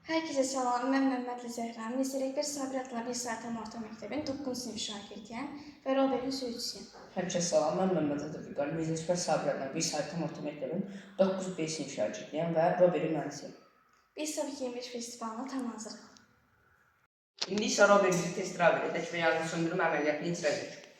Herkese salam, mən Məmmədli Zəhran. Lisə rəhbər Sabir adlı bir saat orta məktəbin 9-cu sinif şagirdiyəm və Robertin sürücüsüyəm. Herkese salam, ben Mehmet Atatürk'ün Müzesper Sabir'den bir saatten orta mektebin 9B sınıf şagirdiyim ve Robert'in mühendisiyim. Biz Sabik 25 festivalına tam hazırıq. İndi ise Robert'in test edək və yanğın söndürmə əməliyyatını icra edək.